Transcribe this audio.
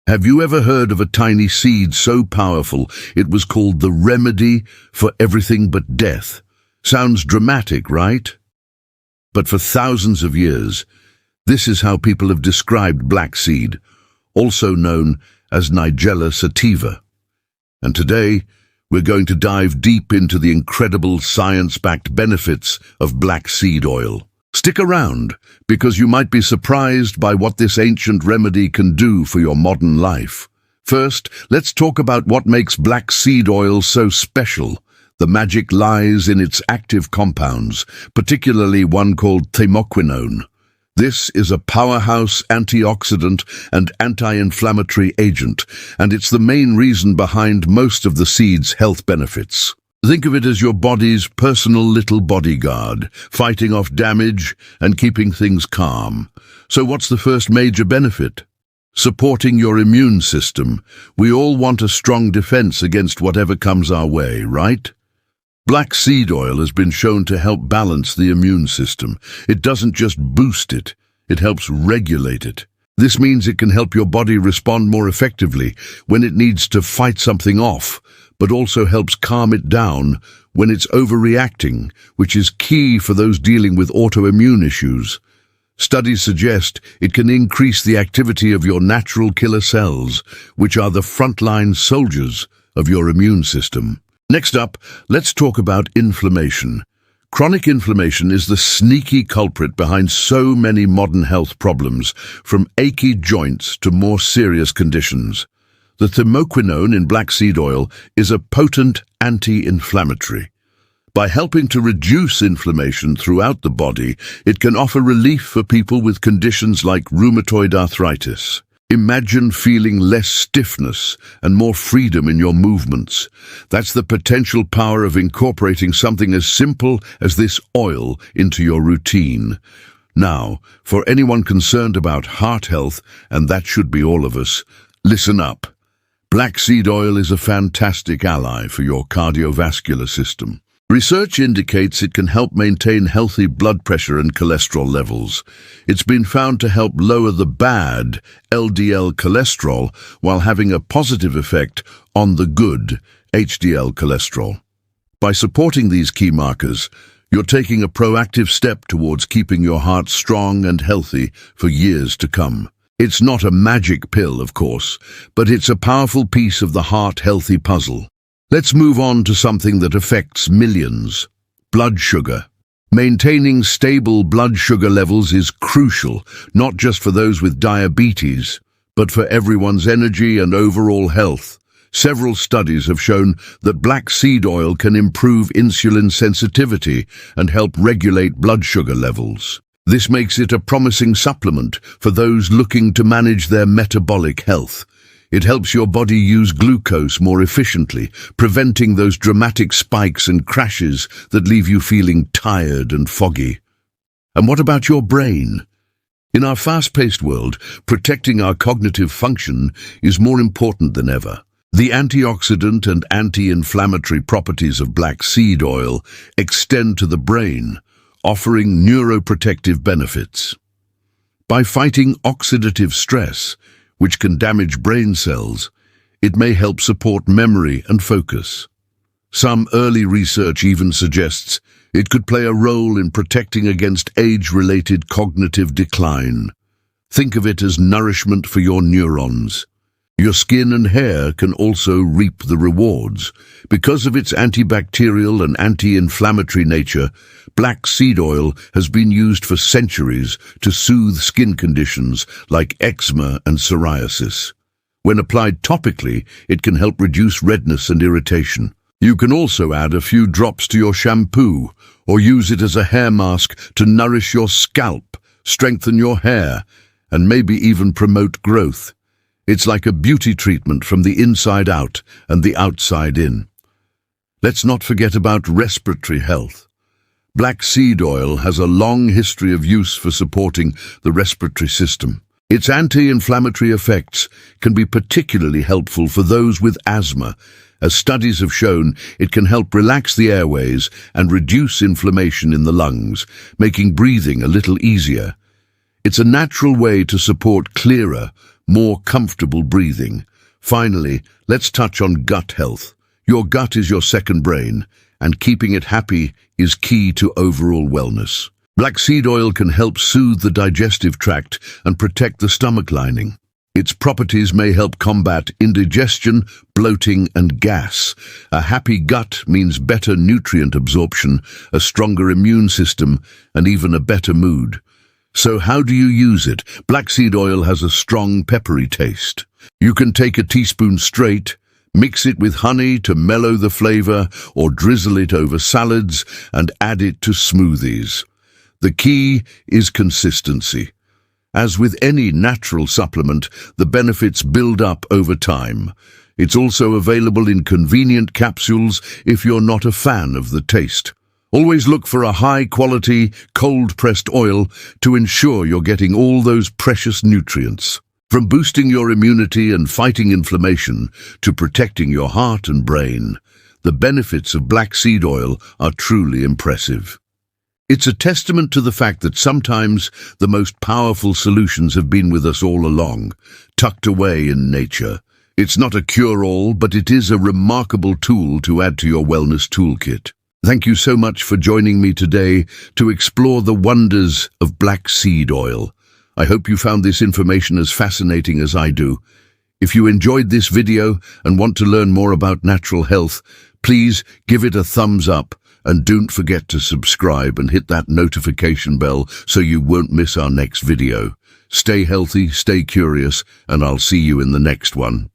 Have you ever heard of a tiny seed so powerful it was called the remedy for everything but death? Sounds dramatic, right? But for thousands of years, this is how people have described black seed, also known as Nigella sativa. And today, we're going to dive deep into the incredible science-backed benefits of black seed oil. Stick around, because you might be surprised by what this ancient remedy can do for your modern life. First, let's talk about what makes black seed oil so special. The magic lies in its active compounds, particularly one called thymoquinone. This is a powerhouse antioxidant and anti-inflammatory agent, and it's the main reason behind most of the seed's health benefits. Think of it as your body's personal little bodyguard, fighting off damage and keeping things calm. So what's the first major benefit? Supporting your immune system. We all want a strong defense against whatever comes our way, right? Black seed oil has been shown to help balance the immune system. It doesn't just boost it, it helps regulate it. This means it can help your body respond more effectively when it needs to fight something off, but also helps calm it down when it's overreacting, which is key for those dealing with autoimmune issues. Studies suggest it can increase the activity of your natural killer cells, which are the frontline soldiers of your immune system. Next up, let's talk about inflammation. Chronic inflammation is the sneaky culprit behind so many modern health problems, from achy joints to more serious conditions. The thymoquinone in black seed oil is a potent anti-inflammatory. By helping to reduce inflammation throughout the body, it can offer relief for people with conditions like rheumatoid arthritis. Imagine feeling less stiffness and more freedom in your movements. That's the potential power of incorporating something as simple as this oil into your routine. Now, for anyone concerned about heart health, and that should be all of us, listen up. Black seed oil is a fantastic ally for your cardiovascular system. Research indicates it can help maintain healthy blood pressure and cholesterol levels. It's been found to help lower the bad LDL cholesterol while having a positive effect on the good HDL cholesterol. By supporting these key markers, you're taking a proactive step towards keeping your heart strong and healthy for years to come. It's not a magic pill, of course, but it's a powerful piece of the heart-healthy puzzle. Let's move on to something that affects millions: blood sugar. Maintaining stable blood sugar levels is crucial, not just for those with diabetes, but for everyone's energy and overall health. Several studies have shown that black seed oil can improve insulin sensitivity and help regulate blood sugar levels. This makes it a promising supplement for those looking to manage their metabolic health. It helps your body use glucose more efficiently, preventing those dramatic spikes and crashes that leave you feeling tired and foggy. And what about your brain? In our fast-paced world, protecting our cognitive function is more important than ever. The antioxidant and anti-inflammatory properties of black seed oil extend to the brain, offering neuroprotective benefits. By fighting oxidative stress, which can damage brain cells, it may help support memory and focus. Some early research even suggests it could play a role in protecting against age-related cognitive decline. Think of it as nourishment for your neurons. Your skin and hair can also reap the rewards. Because of its antibacterial and anti-inflammatory nature, black seed oil has been used for centuries to soothe skin conditions like eczema and psoriasis. When applied topically, it can help reduce redness and irritation. You can also add a few drops to your shampoo or use it as a hair mask to nourish your scalp, strengthen your hair, and maybe even promote growth. It's like a beauty treatment from the inside out and the outside in. Let's not forget about respiratory health. Black seed oil has a long history of use for supporting the respiratory system. Its anti-inflammatory effects can be particularly helpful for those with asthma. As studies have shown, it can help relax the airways and reduce inflammation in the lungs, making breathing a little easier. It's a natural way to support clearer, more comfortable breathing. Finally, let's touch on gut health. Your gut is your second brain, and keeping it happy is key to overall wellness. Black seed oil can help soothe the digestive tract and protect the stomach lining. Its properties may help combat indigestion, bloating, and gas. A happy gut means better nutrient absorption, a stronger immune system, and even a better mood. So how do you use it? Black seed oil has a strong, peppery taste. You can take a teaspoon straight, mix it with honey to mellow the flavor, or drizzle it over salads and add it to smoothies. The key is consistency. As with any natural supplement, the benefits build up over time. It's also available in convenient capsules if you're not a fan of the taste. Always look for a high-quality, cold-pressed oil to ensure you're getting all those precious nutrients. From boosting your immunity and fighting inflammation to protecting your heart and brain, the benefits of black seed oil are truly impressive. It's a testament to the fact that sometimes the most powerful solutions have been with us all along, tucked away in nature. It's not a cure-all, but it is a remarkable tool to add to your wellness toolkit. Thank you so much for joining me today to explore the wonders of black seed oil. I hope you found this information as fascinating as I do. If you enjoyed this video and want to learn more about natural health, please give it a thumbs up. And don't forget to subscribe and hit that notification bell so you won't miss our next video. Stay healthy, stay curious, and I'll see you in the next one.